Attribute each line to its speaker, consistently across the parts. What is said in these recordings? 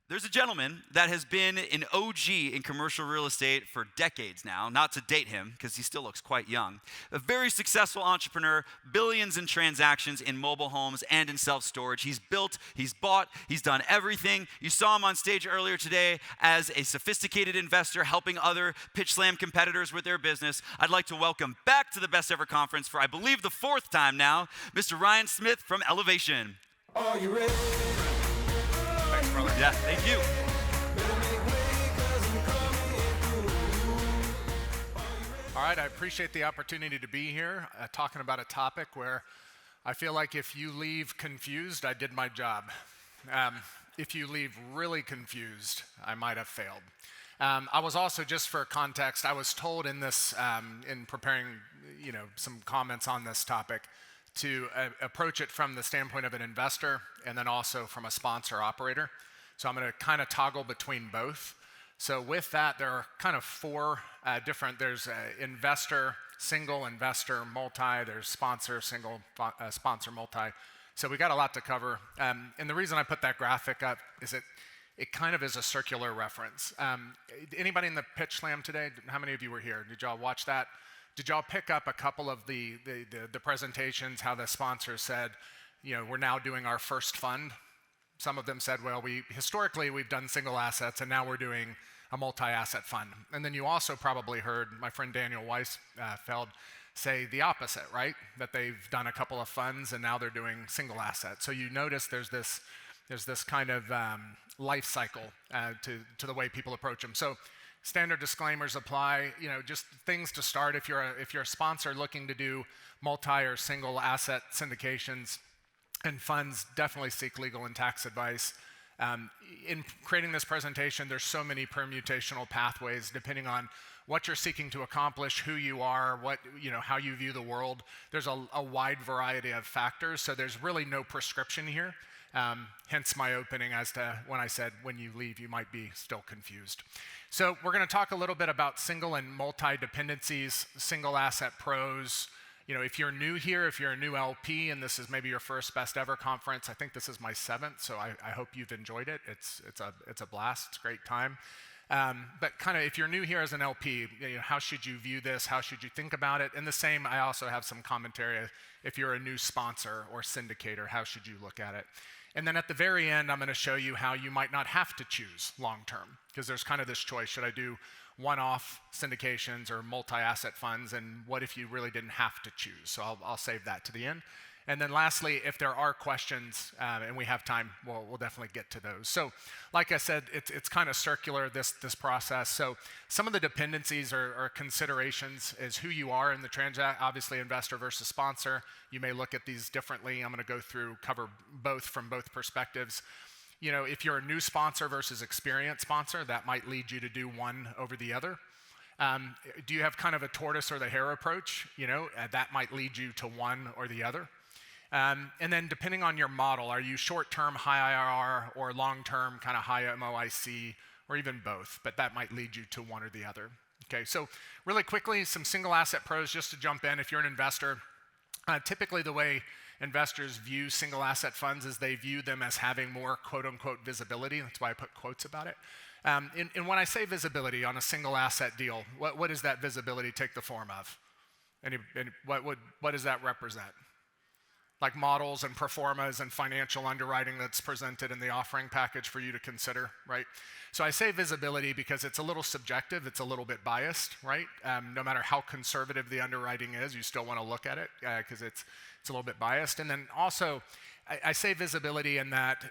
Speaker 1: There's a gentleman that has been an OG in commercial real estate for decades now, not to date him because he still looks quite young. A very successful entrepreneur, billions in transactions in mobile homes and in self-storage. He's built, he's bought, he's done everything. You saw him on stage earlier today as a sophisticated investor helping other pitch slam competitors with their business. I'd like to welcome back to the Best Ever Conference for, I believe, the fourth time now, Mr. Ryan Smith from Elevation.
Speaker 2: Are you ready?
Speaker 1: Thanks, brother. Yeah, thank you.
Speaker 3: All right, I appreciate the opportunity to be here talking about a topic where I feel like if you leave confused, I did my job. If you leave really confused, I might have failed. I was also, just for context, I was told in this, in preparing, some comments on this topic, to approach it from the standpoint of an investor and then also from a sponsor operator. So I'm going to kind of toggle between both. So with that, there are kind of four different, there's investor, single, investor, multi, there's sponsor, single, sponsor, multi. So we got a lot to cover. And the reason I put that graphic up is it kind of is a circular reference. Anybody in the pitch slam today? How many of you were here? Did y'all watch that? Did y'all pick up a couple of the presentations, how the sponsors said, we're now doing our first fund? Some of them said, well, historically we've done single assets and now we're doing a multi-asset fund. And then you also probably heard my friend Daniel Weisfeld say the opposite, right? That they've done a couple of funds and now they're doing single assets. So you notice there's this kind of life cycle to the way people approach them. So standard disclaimers apply, just things to start. If you're a sponsor looking to do multi or single asset syndications and funds, definitely seek legal and tax advice. In creating this presentation, there's so many permutational pathways depending on what you're seeking to accomplish, who you are, how you view the world. There's a wide variety of factors, so there's really no prescription here. Hence my opening as to when I said when you leave, you might be still confused. So we're going to talk a little bit about single and multi-dependencies, single asset pros. If you're new here, if you're a new LP and this is maybe your first Best Ever conference, I think this is my 7th, so I hope you've enjoyed it. It's a blast, it's a great time. But kind of if you're new here as an LP, how should you view this? How should you think about it? And the same, I also have some commentary. If you're a new sponsor or syndicator, how should you look at it? And then at the very end, I'm going to show you how you might not have to choose long-term, because there's kind of this choice. Should I do one-off syndications or multi-asset funds? And what if you really didn't have to choose? So I'll save that to the end. And then lastly, if there are questions and we have time, we'll definitely get to those. So like I said, it's kind of circular, this process. So some of the dependencies or considerations is who you are in the transaction, obviously investor versus sponsor. You may look at these differently. I'm going to cover both from both perspectives. If you're a new sponsor versus experienced sponsor, that might lead you to do one over the other. Do you have kind of a tortoise or the hare approach? That might lead you to one or the other. And then depending on your model, are you short-term high IRR or long-term kind of high MOIC or even both? But that might lead you to one or the other. Okay, so really quickly, some single asset pros just to jump in. If you're an investor, typically the way investors view single asset funds is they view them as having more quote-unquote visibility. That's why I put quotes about it. And when I say visibility on a single asset deal, what does that visibility take the form of? What does that represent? Like models and performas and financial underwriting that's presented in the offering package for you to consider, right? So I say visibility because it's a little subjective, it's a little bit biased, right? No matter how conservative the underwriting is, you still want to look at it because it's a little bit biased. And then also, I say visibility in that,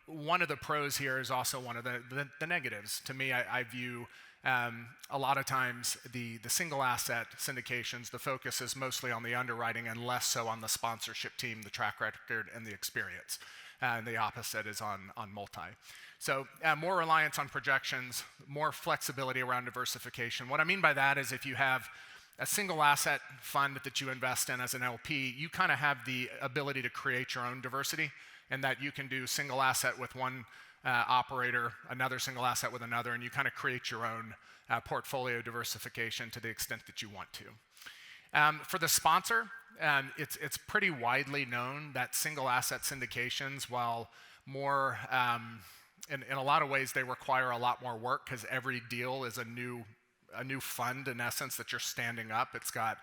Speaker 3: one of the pros here is also one of the negatives. To me, I view a lot of times the single asset syndications, the focus is mostly on the underwriting and less so on the sponsorship team, the track record, and the experience. And the opposite is on multi. So more reliance on projections, more flexibility around diversification. What I mean by that is if you have a single asset fund that you invest in as an LP, you kind of have the ability to create your own diversity, and that you can do single asset with one operator, another single asset with another, and you kind of create your own portfolio diversification to the extent that you want to. For the sponsor, it's pretty widely known that single asset syndications, while more in a lot of ways, they require a lot more work because every deal is a new fund in essence that you're standing up. It's got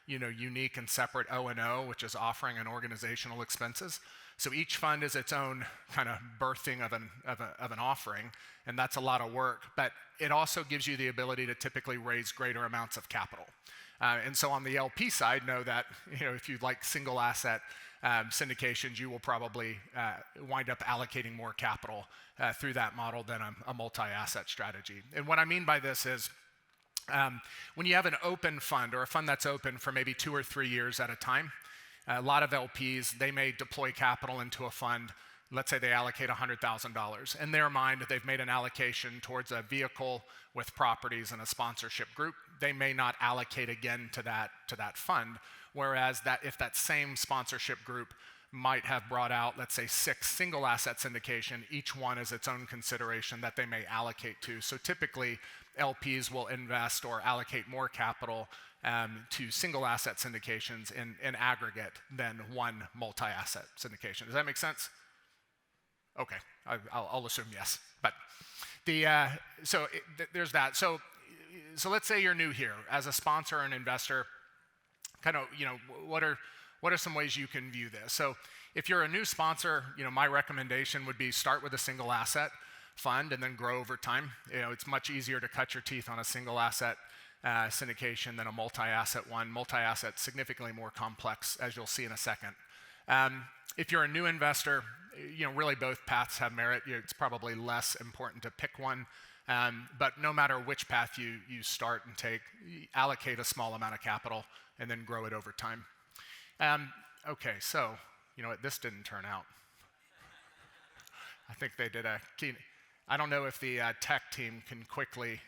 Speaker 3: unique and separate O&O, which is offering and organizational expenses. So each fund is its own kind of birthing of an offering, and that's a lot of work. But it also gives you the ability to typically raise greater amounts of capital. And so on the LP side, know that if you like single asset syndications, you will probably wind up allocating more capital through that model than a multi-asset strategy. And what I mean by this is when you have an open fund or a fund that's open for maybe 2 or 3 years at a time, a lot of LPs, they may deploy capital into a fund. Let's say they allocate $100,000. In their mind, they've made an allocation towards a vehicle with properties and a sponsorship group. They may not allocate again to that fund, whereas if that same sponsorship group might have brought out, let's say, 6 single asset syndication, each one is its own consideration that they may allocate to. So typically, LPs will invest or allocate more capital to single asset syndications in aggregate than one multi-asset syndication. Does that make sense? Okay, I'll assume yes. But there's that. So let's say you're new here as a sponsor and investor. Kind of, what are some ways you can view this? So if you're a new sponsor, my recommendation would be start with a single asset fund and then grow over time. It's much easier to cut your teeth on a single asset syndication than a multi-asset one. Multi-asset significantly more complex, as you'll see in a second. If you're a new investor, really both paths have merit. It's probably less important to pick one. But no matter which path you start and take, allocate a small amount of capital and then grow it over time. Okay, so this didn't turn out. I think they did I don't know if the tech team can quickly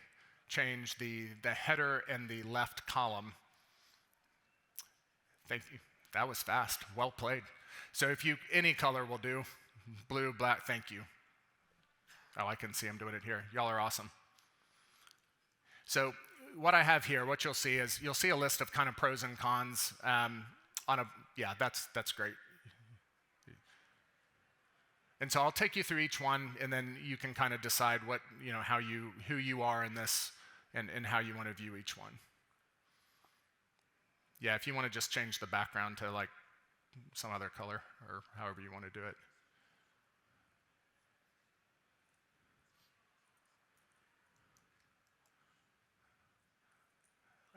Speaker 3: change the header and the left column. Thank you. That was fast. Well played. So any color will do. Blue, black, thank you. Oh, I can see I'm doing it here. Y'all are awesome. So what I have here, what you'll see a list of kind of pros and cons that's great. And so I'll take you through each one, and then you can kind of decide who you are in this and how you want to view each one. Yeah, if you want to just change the background to like some other color or however you want to do it.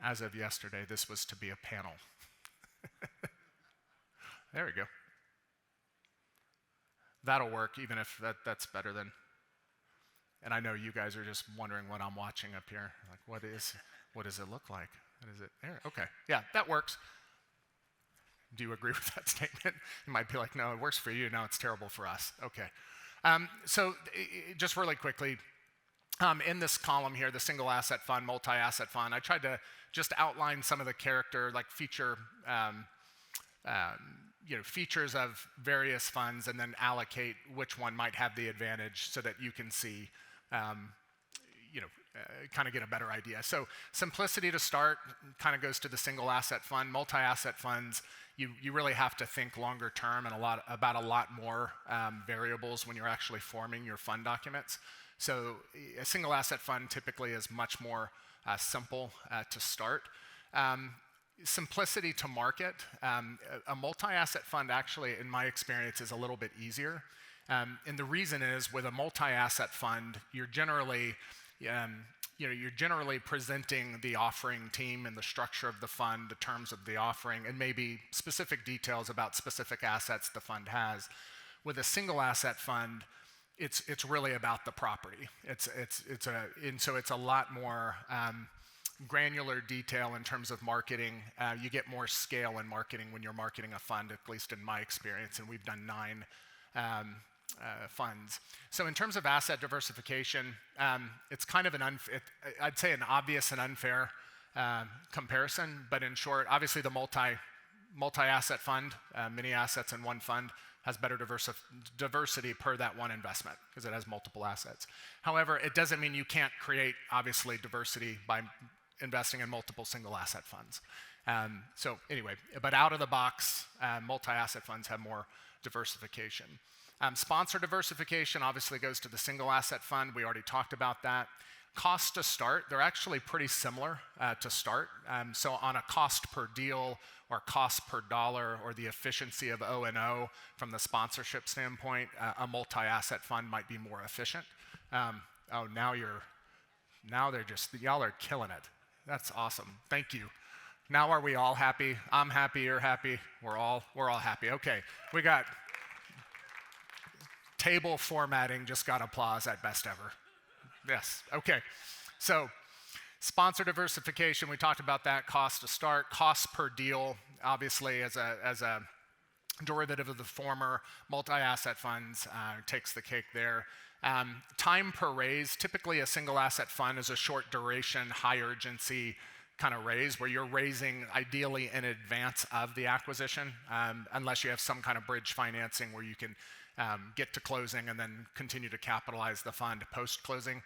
Speaker 3: As of yesterday, this was to be a panel. There we go. That'll work, even if that's better than. And I know you guys are just wondering what I'm watching up here. Like, what does it look like? What is it there? Okay, yeah, that works. Do you agree with that statement? You might be like, no, it works for you. No, it's terrible for us. Okay. So just really quickly, in this column here, the single asset fund, multi-asset fund, I tried to just outline some of the character, like features of various funds, and then allocate which one might have the advantage so that you can see, kind of get a better idea. So simplicity to start kind of goes to the single asset fund. Multi-asset funds, you really have to think longer term and about a lot more variables when you're actually forming your fund documents. So a single asset fund typically is much more simple to start. Simplicity to market. A multi-asset fund actually, in my experience, is a little bit easier. And the reason is with a multi-asset fund, you're generally presenting the offering team and the structure of the fund, the terms of the offering, and maybe specific details about specific assets the fund has. With a single asset fund, it's really about the property. So it's a lot more granular detail in terms of marketing. You get more scale in marketing when you're marketing a fund, at least in my experience, and we've done 9 funds. So in terms of asset diversification, it's kind of I'd say an obvious and unfair comparison, but in short, obviously the multi-asset fund, many assets in one fund, has better diversity per that one investment because it has multiple assets. However, it doesn't mean you can't create, obviously, diversity by investing in multiple single asset funds. So anyway, but out of the box, multi-asset funds have more diversification. Sponsor diversification obviously goes to the single asset fund. We already talked about that. Cost to start, they're actually pretty similar to start. So on a cost per deal or cost per dollar or the efficiency of O&O from the sponsorship standpoint, a multi-asset fund might be more efficient. Now they're just, y'all are killing it. That's awesome. Thank you. Now are we all happy? I'm happy, you're happy, we're all happy. Okay, we got table formatting, just got applause at best ever. Yes, okay. So sponsor diversification, we talked about that, cost to start, cost per deal, obviously as a derivative of the former, multi-asset funds takes the cake there. Time per raise, typically a single asset fund is a short duration, high urgency kind of raise where you're raising ideally in advance of the acquisition, unless you have some kind of bridge financing where you can get to closing and then continue to capitalize the fund post-closing.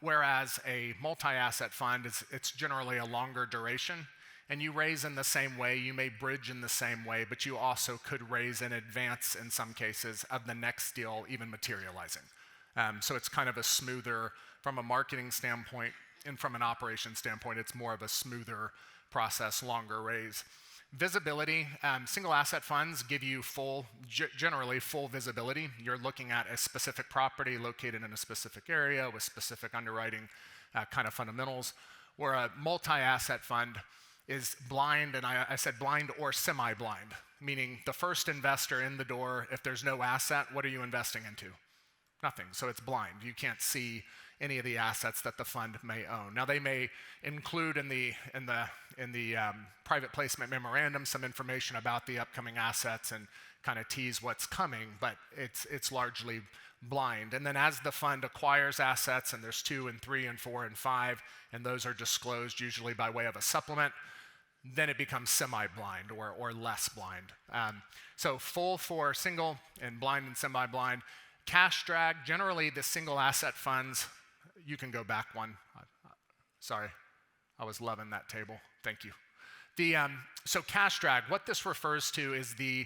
Speaker 3: Whereas a multi-asset fund, it's generally a longer duration, and you raise in the same way, you may bridge in the same way, but you also could raise in advance in some cases of the next deal even materializing. So it's kind of a smoother, from a marketing standpoint and from an operation standpoint, it's more of a smoother process, longer raise. Visibility, single asset funds give you generally full visibility. You're looking at a specific property located in a specific area with specific underwriting kind of fundamentals, where a multi-asset fund is blind, and I said blind or semi-blind, meaning the first investor in the door, if there's no asset, what are you investing into? Nothing, so it's blind. You can't see any of the assets that the fund may own. Now they may include in the private placement memorandum some information about the upcoming assets and kind of tease what's coming, but it's largely blind. And then as the fund acquires assets, and there's 2 and 3 and 4 and 5, and those are disclosed usually by way of a supplement, then it becomes semi-blind or less blind. So full for single and blind and semi-blind. Cash drag, generally the single asset funds, you can go back one. Sorry, I was loving that table. Thank you. So cash drag, what this refers to is to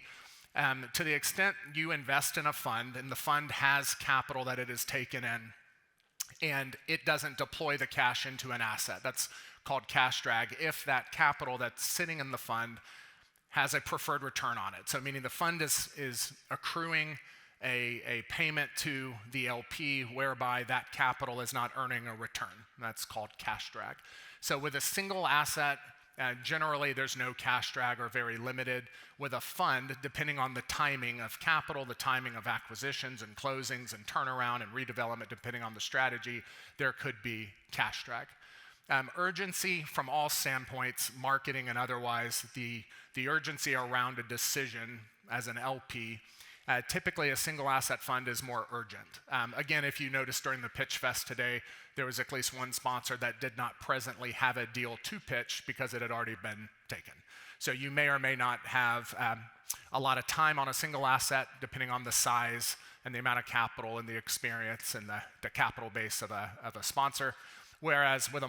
Speaker 3: the extent you invest in a fund and the fund has capital that it has taken in and it doesn't deploy the cash into an asset. That's called cash drag if that capital that's sitting in the fund has a preferred return on it. So meaning the fund is accruing a payment to the LP whereby that capital is not earning a return. That's called cash drag. So with a single asset, generally there's no cash drag or very limited. With a fund, depending on the timing of capital, the timing of acquisitions and closings and turnaround and redevelopment, depending on the strategy, there could be cash drag. Urgency from all standpoints, marketing and otherwise, the urgency around a decision as an LP, typically a single asset fund is more urgent. Again, if you noticed during the pitch fest today, there was at least one sponsor that did not presently have a deal to pitch because it had already been taken. So you may or may not have a lot of time on a single asset depending on the size and the amount of capital and the experience and the capital base of a sponsor. Whereas with a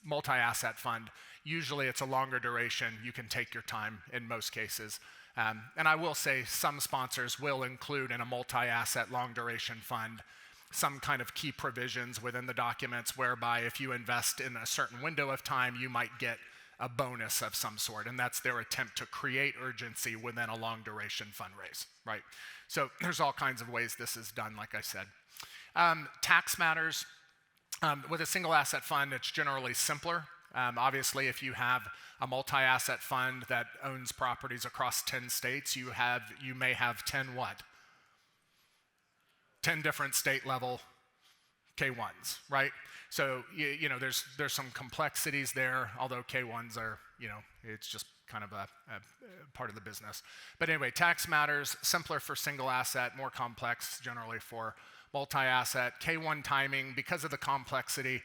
Speaker 3: multi-asset fund, usually it's a longer duration. You can take your time in most cases. And I will say some sponsors will include in a multi-asset long duration fund some kind of key provisions within the documents whereby if you invest in a certain window of time, you might get a bonus of some sort. And that's their attempt to create urgency within a long duration fundraise, right? So there's all kinds of ways this is done, like I said. Tax matters. With a single asset fund, it's generally simpler. Obviously, if you have a multi-asset fund that owns properties across 10 states, you may have 10 what? 10 different state level K1s, right? So you know there's some complexities there, although K1s are, it's just kind of a part of the business. But anyway, tax matters, simpler for single asset, more complex generally for multi-asset. K1 timing, because of the complexity,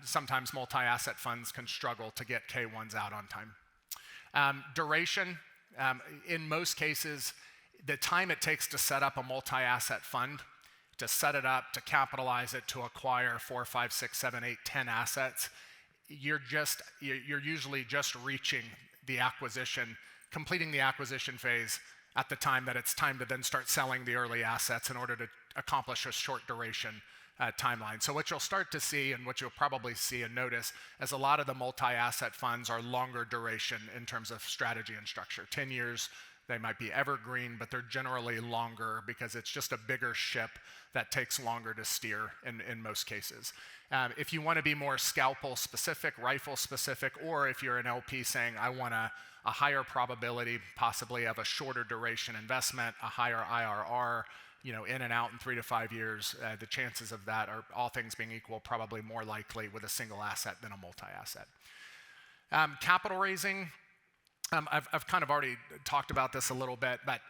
Speaker 3: sometimes multi-asset funds can struggle to get K1s out on time. Duration, in most cases, the time it takes to set up a multi-asset fund, to set it up, to capitalize it, to acquire 4, 5, 6, 7, 8, 10 assets, you're usually just reaching the acquisition, completing the acquisition phase at the time that it's time to then start selling the early assets in order to accomplish a short duration timeline. So what you'll start to see, and what you'll probably see and notice, as a lot of the multi-asset funds are longer duration in terms of strategy and structure. 10 years, they might be evergreen, but they're generally longer because it's just a bigger ship that takes longer to steer in most cases. If you want to be more scalpel specific, rifle specific, or if you're an LP saying, I want a higher probability possibly of a shorter duration investment, a higher IRR, in and out in 3 to 5 years, the chances of that are, all things being equal, probably more likely with a single asset than a multi-asset. Capital raising, I've kind of already talked about this a little bit, but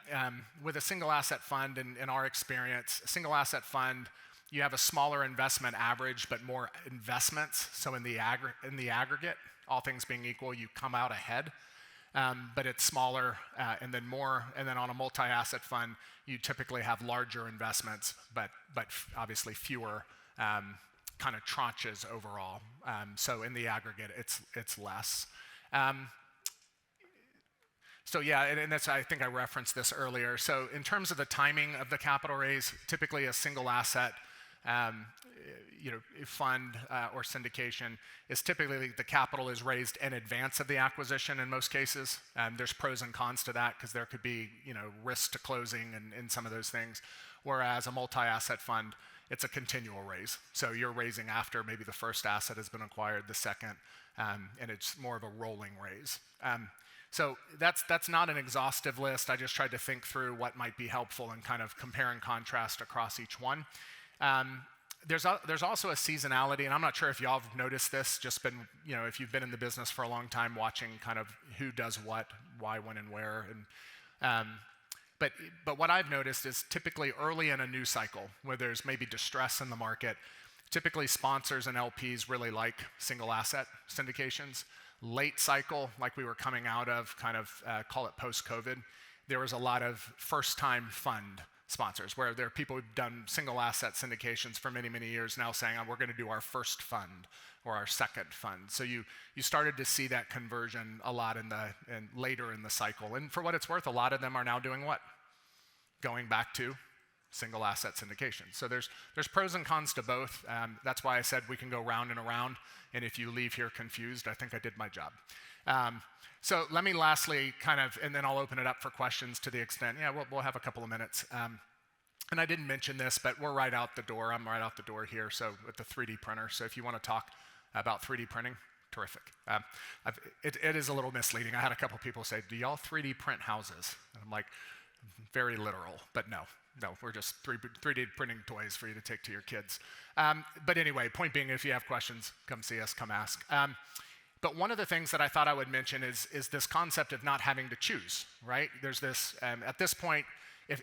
Speaker 3: with a single asset fund, in our experience, a single asset fund, you have a smaller investment average, but more investments. So in the aggregate, all things being equal, you come out ahead. But it's smaller and then more. And then on a multi-asset fund, you typically have larger investments, but obviously fewer kind of tranches overall. So in the aggregate, it's less. So yeah, and that's, I think I referenced this earlier. So in terms of the timing of the capital raise, typically a single asset fund or syndication is typically the capital is raised in advance of the acquisition in most cases. There's pros and cons to that because there could be risk to closing and some of those things. Whereas a multi-asset fund, it's a continual raise. So you're raising after maybe the first asset has been acquired, the second, and it's more of a rolling raise. So that's not an exhaustive list. I just tried to think through what might be helpful and kind of compare and contrast across each one. There's also a seasonality, and I'm not sure if y'all have noticed this, just been, if you've been in the business for a long time watching kind of who does what, why, when, and where. But what I've noticed is typically early in a new cycle where there's maybe distress in the market, typically sponsors and LPs really like single asset syndications. Late cycle, like we were coming out of, kind of call it post-COVID, there was a lot of first-time fund sponsors, where there are people who've done single asset syndications for many, many years now saying, we're going to do our first fund or our second fund. So you started to see that conversion a lot and later in the cycle. And for what it's worth, a lot of them are now doing what? Going back to single asset syndication. So there's pros and cons to both. That's why I said we can go round and around. And if you leave here confused, I think I did my job. So let me lastly and then I'll open it up for questions to the extent, we'll have a couple of minutes. And I didn't mention this, but we're right out the door. I'm right out the door here, so with the 3D printer. So if you want to talk about 3D printing, terrific. It is a little misleading. I had a couple people say, do y'all 3D print houses? And I'm like, very literal, but no, we're just 3D printing toys for you to take to your kids. But anyway, point being, if you have questions, come see us, come ask. But one of the things that I thought I would mention is this concept of not having to choose, right? There's this, at this point,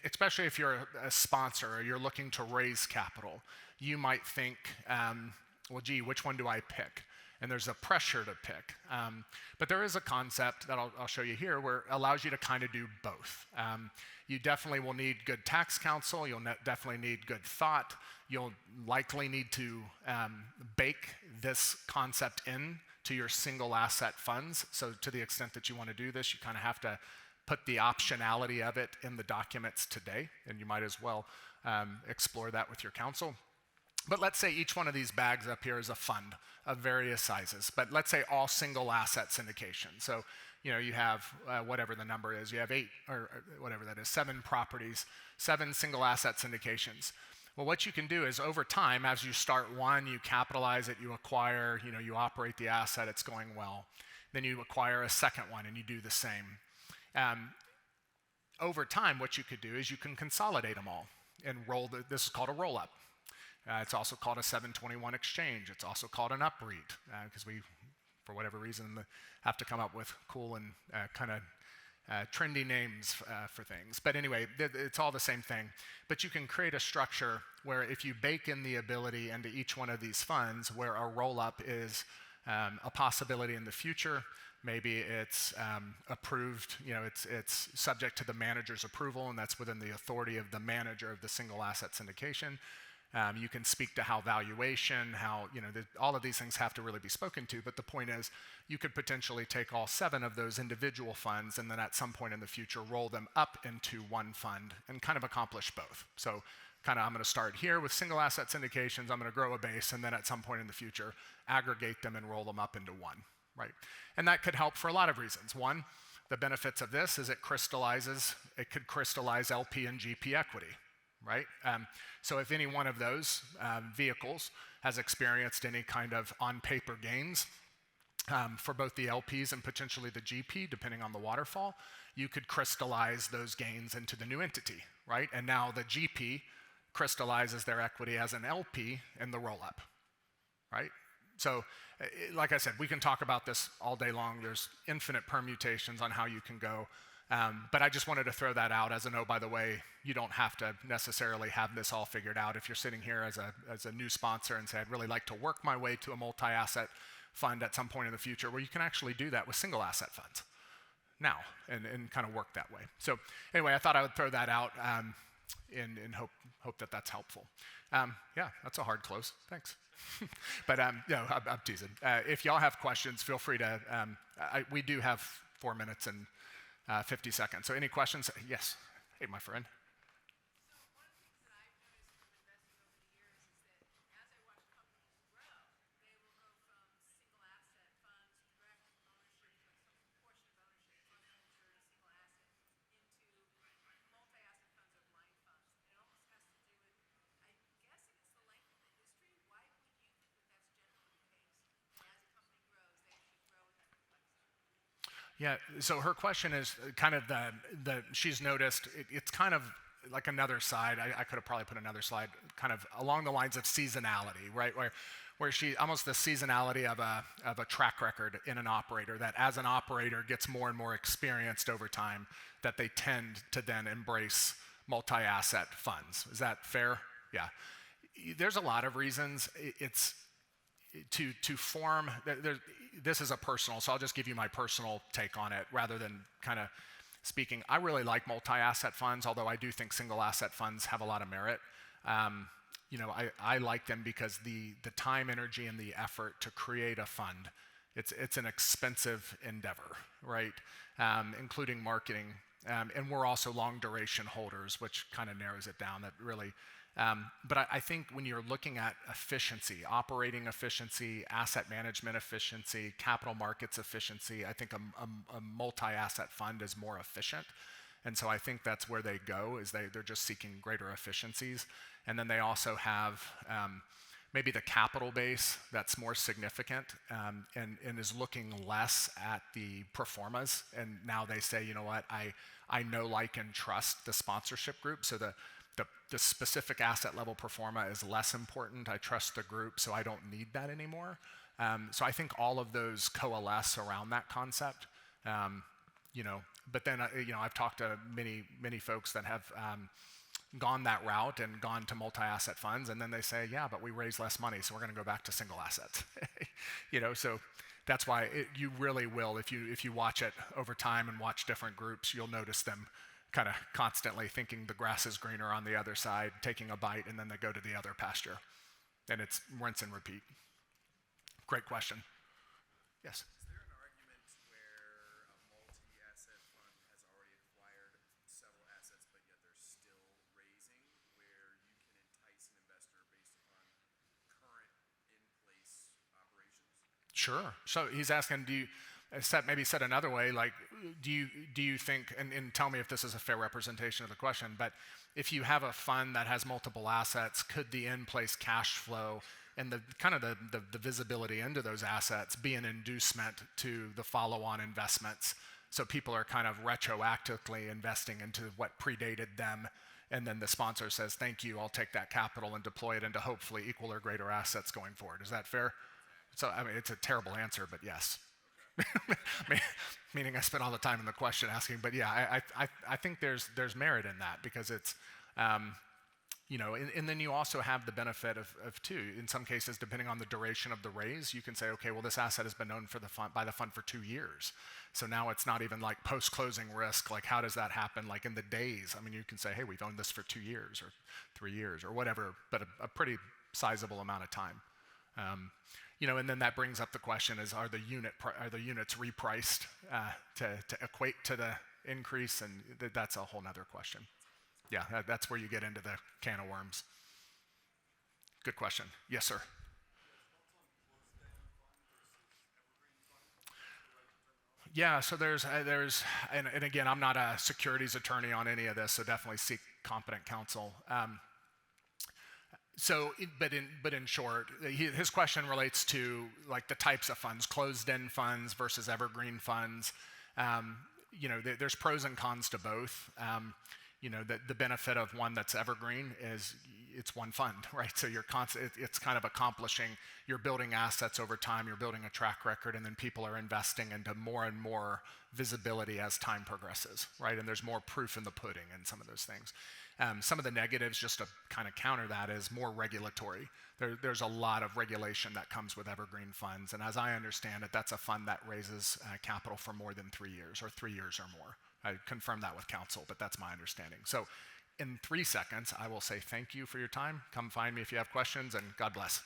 Speaker 3: especially if you're a sponsor or you're looking to raise capital, you might think, well, gee, which one do I pick? And there's a pressure to pick. But there is a concept that I'll show you here where it allows you to kind of do both. You definitely will need good tax counsel. You'll definitely need good thought. You'll likely need to bake this concept in to your single asset funds. So to the extent that you want to do this, you kind of have to put the optionality of it in the documents today, and you might as well explore that with your counsel. But let's say each one of these bags up here is a fund of various sizes, but let's say all single asset syndication. So, you have whatever the number is, you have 8 or whatever that is, 7 properties, 7 single asset syndications. Well, what you can do is over time, as you start one, you capitalize it, you acquire, you operate the asset, it's going well. Then you acquire a second one and you do the same. Over time, what you could do is you can consolidate them all and this is called a roll-up. It's also called a 721 exchange. It's also called an UPREIT because we, for whatever reason, have to come up with cool and kind of trendy names for things. But anyway, it's all the same thing. But you can create a structure where if you bake in the ability into each one of these funds where a roll-up is a possibility in the future, maybe it's approved, it's subject to the manager's approval, and that's within the authority of the manager of the single asset syndication. You can speak to how valuation, how, all of these things have to really be spoken to. But the point is, you could potentially take all 7 of those individual funds and then at some point in the future roll them up into one fund and kind of accomplish both. So kind of I'm going to start here with single asset syndications, I'm going to grow a base, and then at some point in the future aggregate them and roll them up into one, right? And that could help for a lot of reasons. One, the benefits of this is it could crystallize LP and GP equity, right? So if any one of those vehicles has experienced any kind of on-paper gains for both the LPs and potentially the GP, depending on the waterfall, you could crystallize those gains into the new entity, right? And now the GP crystallizes their equity as an LP in the roll-up, right? So, like I said, we can talk about this all day long. There's infinite permutations on how you can go. But I just wanted to throw that out as a no, by the way, you don't have to necessarily have this all figured out. If you're sitting here as a new sponsor and say, I'd really like to work my way to a multi-asset fund at some point in the future, where you can actually do that with single asset funds now and kind of work that way. So anyway, I thought I would throw that out and hope that that's helpful. Yeah, that's a hard close. Thanks. But no, I'm teasing. If y'all have questions, feel free to, we do have 4 minutes and 50 seconds. So any questions? Yes. Hey, my friend. Yeah, so her question is kind of she's noticed, it's kind of like another side, I could have probably put another slide, kind of along the lines of seasonality, right? Where she, almost the seasonality of a track record in an operator, that as an operator gets more and more experienced over time, that they tend to then embrace multi-asset funds. Is that fair? Yeah. There's a lot of reasons. It's to form, this is a personal, so I'll just give you my personal take on it rather than kind of speaking. I really like multi-asset funds, although I do think single asset funds have a lot of merit. I like them because the time, energy, and the effort to create a fund, it's an expensive endeavor, right? Including marketing. And we're also long duration holders, which kind of narrows it down. That really, but I think when you're looking at efficiency, operating efficiency, asset management efficiency, capital markets efficiency, I think a multi-asset fund is more efficient. And so I think that's where they go, is they're just seeking greater efficiencies. And then they also have maybe the capital base that's more significant and is looking less at the performas. And now they say, you know what, I know, like, and trust the sponsorship group. So the specific asset level performa is less important. I trust the group, so I don't need that anymore. So I think all of those coalesce around that concept. But then I've talked to many folks that have gone that route and gone to multi-asset funds, and then they say, yeah, but we raise less money, so we're going to go back to single assets. So that's why you really will, if you watch it over time and watch different groups, you'll notice them kind of constantly thinking the grass is greener on the other side, taking a bite, and then they go to the other pasture. And it's rinse and repeat. Great question. Yes?
Speaker 2: Is there an argument where a multi-asset fund has already acquired several assets, but yet they're still raising, where you can entice an investor based upon current in-place operations?
Speaker 3: Sure. So he's asking, maybe said another way, like, do you think, and tell me if this is a fair representation of the question, but if you have a fund that has multiple assets, could the in-place cash flow and the kind of the visibility into those assets be an inducement to the follow-on investments? So people are kind of retroactively investing into what predated them, and then the sponsor says, thank you, I'll take that capital and deploy it into hopefully equal or greater assets going forward. Is that fair? So, I mean, it's a terrible answer, but yes. Meaning I spent all the time in the question asking, but yeah, I think there's merit in that, because it's And then you also have the benefit of two. In some cases, depending on the duration of the raise, you can say, okay, well, this asset has been owned by the fund for 2 years. So now it's not even like post-closing risk. Like, how does that happen? Like in the days, I mean, you can say, hey, we've owned this for 2 years or 3 years or whatever, but a pretty sizable amount of time. And then that brings up the question: are the units repriced to equate to the increase? And that's a whole nother question. Yeah, that's where you get into the can of worms. Good question. Yes, sir. Yeah, so there's and again, I'm not a securities attorney on any of this, so definitely seek competent counsel. But in short, his question relates to like the types of funds, closed-end funds versus evergreen funds. There's pros and cons to both. The benefit of one that's evergreen is it's one fund, right? So it's kind of accomplishing, you're building assets over time, you're building a track record, and then people are investing into more and more visibility as time progresses, right? And there's more proof in the pudding in some of those things. Some of the negatives, just to kind of counter that, is more regulatory. There's a lot of regulation that comes with evergreen funds, and as I understand it, that's a fund that raises capital for more than 3 years, or 3 years or more. I confirm that with counsel, but that's my understanding. So in 3 seconds, I will say thank you for your time. Come find me if you have questions, and God bless.